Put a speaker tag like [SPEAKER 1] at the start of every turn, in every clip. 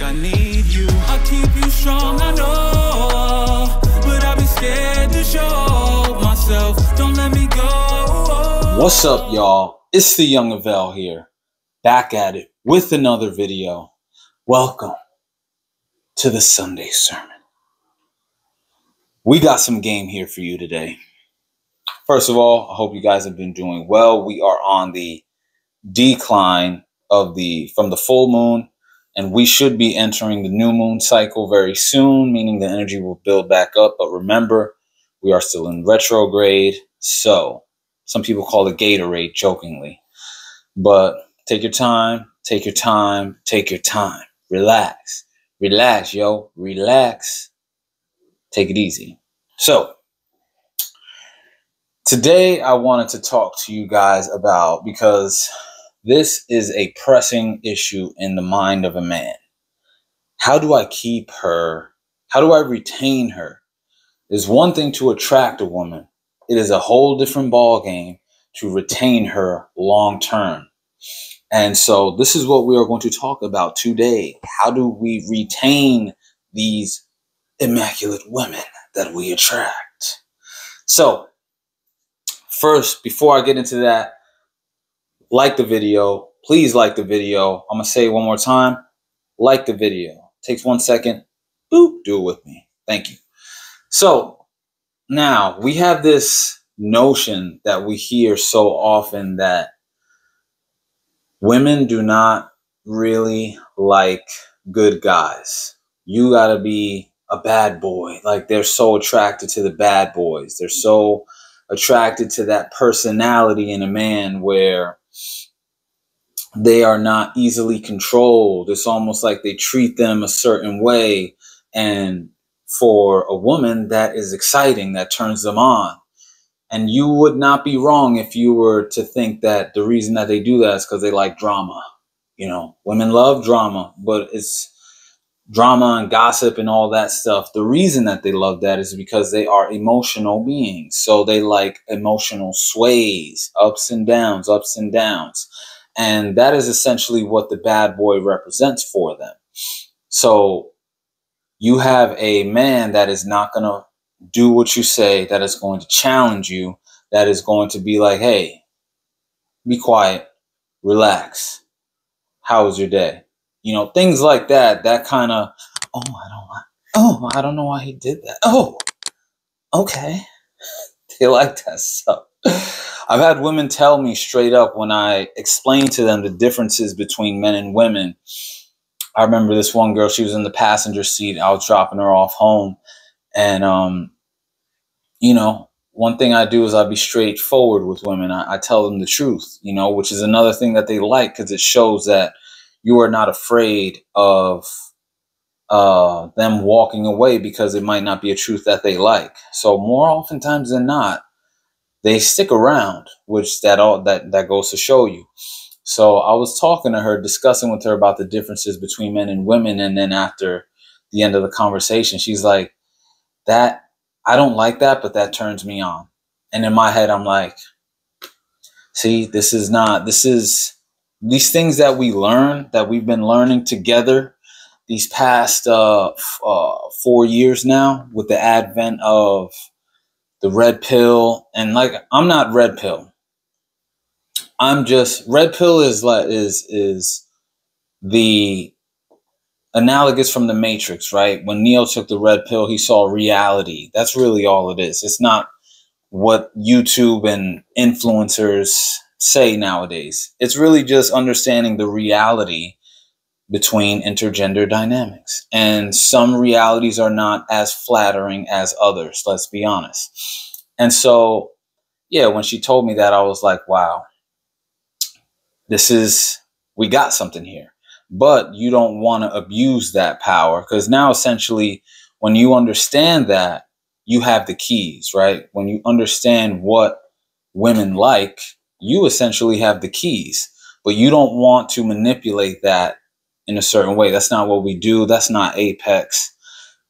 [SPEAKER 1] I need you. I'll keep you strong, I know, but I'll be scared to show myself. Don't let me go.
[SPEAKER 2] What's up, y'all? It's the Young Avell here, back at it with another video. Welcome to the Sunday sermon. We got some game here for you today. First of all, I hope you guys have been doing well. We are on the decline from the full moon, and we should be entering the new moon cycle very soon, meaning the energy will build back up. But remember, we are still in retrograde, so some people call it Gatorade jokingly. But take your time, take your time, take your time. Relax. Relax, yo. Relax. Take it easy. So, today I wanted to talk to you guys about, because this is a pressing issue in the mind of a man. How do I keep her? How do I retain her? There's one thing to attract a woman. It is a whole different ball game to retain her long term. And so this is what we are going to talk about today. How do we retain these immaculate women that we attract? So first, before I get into that, like the video. Please like the video. I'm going to say it one more time. Like the video. Takes 1 second. Boop. Do it with me. Thank you. So now we have this notion that we hear so often that women do not really like good guys. You got to be a bad boy. Like, they're so attracted to the bad boys. They're so attracted to that personality in a man where they are not easily controlled. It's almost like they treat them a certain way. And for a woman, that is exciting. That turns them on. And you would not be wrong if you were to think that the reason that they do that is because they like drama. You know, women love drama, but it's drama and gossip and all that stuff. The reason that they love that is because they are emotional beings. So they like emotional sways, ups and downs, ups and downs. And that is essentially what the bad boy represents for them. So you have a man that is not going to do what you say, that is going to challenge you, that is going to be like, hey, be quiet, relax. How was your day? You know, things like that, that kind of, I don't know why he did that. Oh, okay. They like that stuff. I've had women tell me straight up when I explain to them the differences between men and women. I remember this one girl, she was in the passenger seat. I was dropping her off home. And, you know, one thing I do is I be straightforward with women. I tell them the truth, you know, which is another thing that they like, because it shows that you are not afraid of them walking away because it might not be a truth that they like. So more oftentimes than not, they stick around, which that goes to show you. So I was talking to her, discussing with her about the differences between men and women. And then after the end of the conversation, she's like, that, I don't like that, but that turns me on. And in my head, I'm like, see, these things that we learn, that we've been learning together these past 4 years now, with the advent of the red pill. And like, I'm not red pill. I'm just, red pill is the analogous from the Matrix, right? When Neo took the red pill, he saw reality. That's really all it is. It's not what YouTube and influencers say nowadays. It's really just understanding the reality between intergender dynamics. And some realities are not as flattering as others, let's be honest. And so, yeah, when she told me that, I was like, wow, we got something here. But you don't want to abuse that power, because now essentially when you understand that, you have the keys, right? When you understand what women like, you essentially have the keys, but you don't want to manipulate that in a certain way. That's not what we do. That's not apex.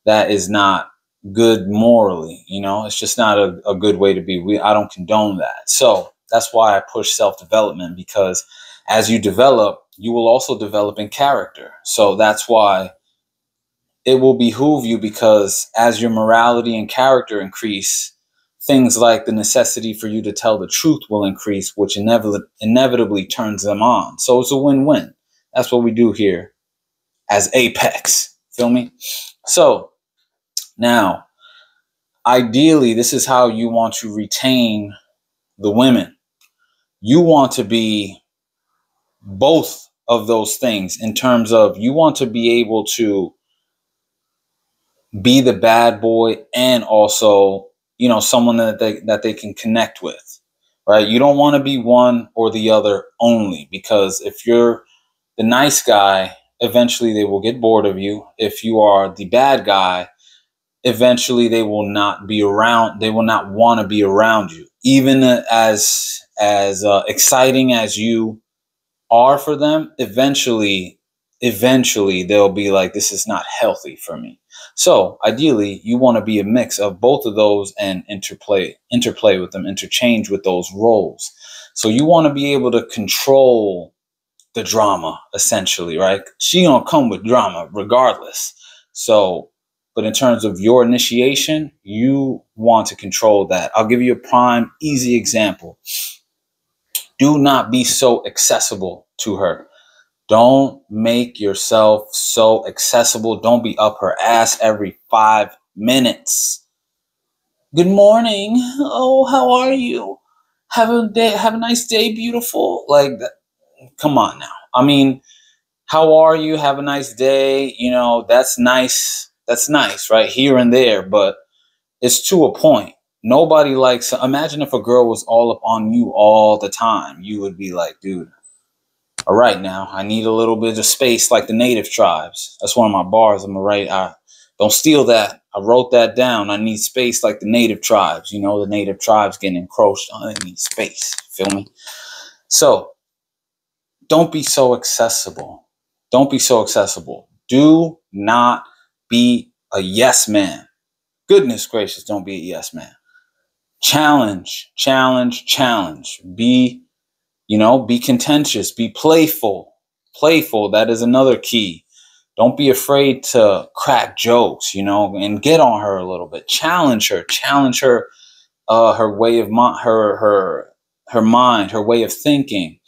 [SPEAKER 2] That is not good morally. You know, it's just not a good way to be. I don't condone that. So that's why I push self-development, because as you develop, you will also develop in character. So that's why it will behoove you, because as your morality and character increase, things like the necessity for you to tell the truth will increase, which inevitably turns them on. So it's a win-win. That's what we do here as Apex. Feel me? So now, ideally, this is how you want to retain the women. You want to be both of those things, in terms of you want to be able to be the bad boy and also, you know, someone that they can connect with, right? You don't want to be one or the other only, because if you're the nice guy, eventually they will get bored of you. If you are the bad guy, eventually they will not be around. They will not want to be around you, even as exciting as you are for them. Eventually they'll be like, this is not healthy for me. So ideally, you want to be a mix of both of those and interplay with them, interchange with those roles. So you want to be able to control the drama, essentially, right? She gonna come with drama regardless. So, but in terms of your initiation, you want to control that. I'll give you a prime, easy example. Do not be so accessible to her. Don't make yourself so accessible. Don't be up her ass every 5 minutes. Good morning. Oh, how are you? Have a nice day, beautiful. Like that. Come on now. I mean, how are you? Have a nice day. You know, that's nice. That's nice, right? Here and there, but it's to a point. Nobody likes, imagine if a girl was all up on you all the time. You would be like, dude, all right, now I need a little bit of space, like the native tribes. That's one of my bars. I'm right. Don't steal that. I wrote that down. I need space like the native tribes. You know, the native tribes getting encroached on. They need space. Feel me? So don't be so accessible. Don't be so accessible. Do not be a yes man. Goodness gracious, don't be a yes man. Challenge. Be contentious, be playful. That is another key. Don't be afraid to crack jokes, and get on her a little bit. Challenge her, her way of her mind, her way of thinking,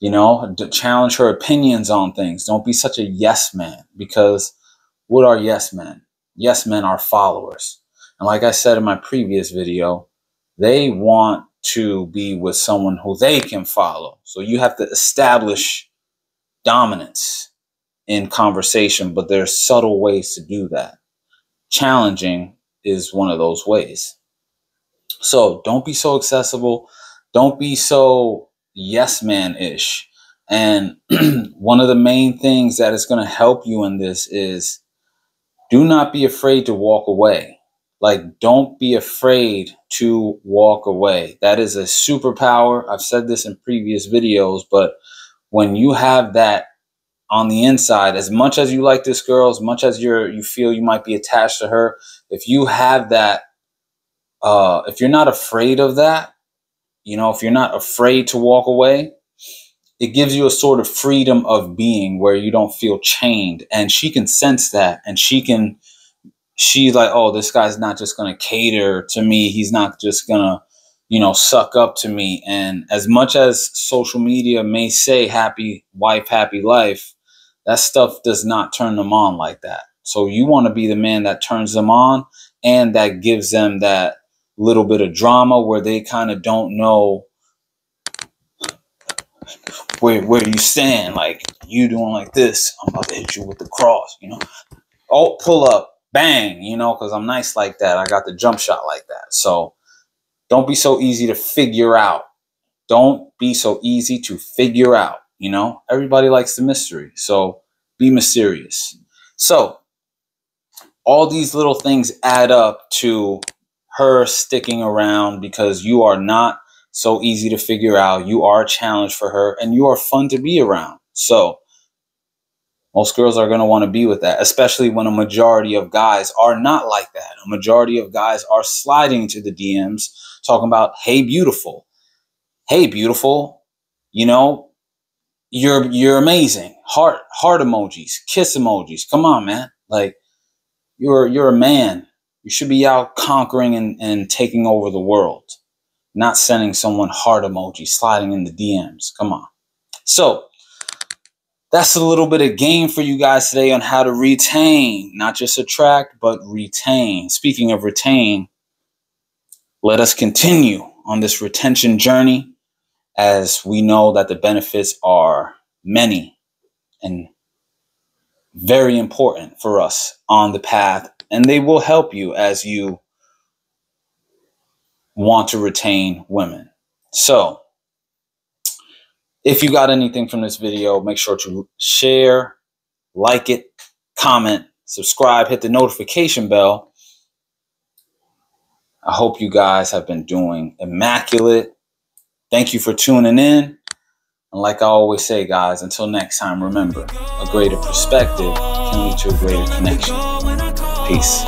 [SPEAKER 2] to challenge her opinions on things. Don't be such a yes man, because what are yes men? Yes men are followers. And like I said in my previous video, they want to be with someone who they can follow. So you have to establish dominance in conversation, but there's subtle ways to do that. Challenging is one of those ways. So don't be so accessible. Don't be so yes man-ish. And one of the main things that is going to help you in this is do not be afraid to walk away. Like, don't be afraid to walk away. That is a superpower. I've said this in previous videos, but when you have that on the inside, as much as you like this girl, as much as you feel you might be attached to her, if you have that, if you're not afraid of that, if you're not afraid to walk away, it gives you a sort of freedom of being where you don't feel chained. And she can sense that, and she's like, oh, this guy's not just going to cater to me. He's not just going to, suck up to me. And as much as social media may say happy wife, happy life, that stuff does not turn them on like that. So you want to be the man that turns them on, and that gives them that little bit of drama where they kind of don't know where you stand. Like, you doing like this, I'm about to hit you with the cross, Oh, pull up. Bang, because I'm nice like that. I got the jump shot like that. So don't be so easy to figure out. Don't be so easy to figure out. Everybody likes the mystery. So be mysterious. So all these little things add up to her sticking around, because you are not so easy to figure out. You are a challenge for her, and you are fun to be around. So most girls are going to want to be with that, especially when a majority of guys are not like that. A majority of guys are sliding into the DMs talking about, hey, beautiful. Hey, beautiful. You're amazing. Heart emojis, kiss emojis. Come on, man. Like, You're a man. You should be out conquering and taking over the world, not sending someone heart emoji, sliding in the DMs. Come on. So that's a little bit of game for you guys today on how to retain, not just attract, but retain. Speaking of retain, let us continue on this retention journey, as we know that the benefits are many and very important for us on the path, and they will help you as you want to retain women. So if you got anything from this video, make sure to share, like it, comment, subscribe, hit the notification bell. I hope you guys have been doing immaculate. Thank you for tuning in. And like I always say, guys, until next time, remember, a greater perspective can lead to a greater connection. Peace.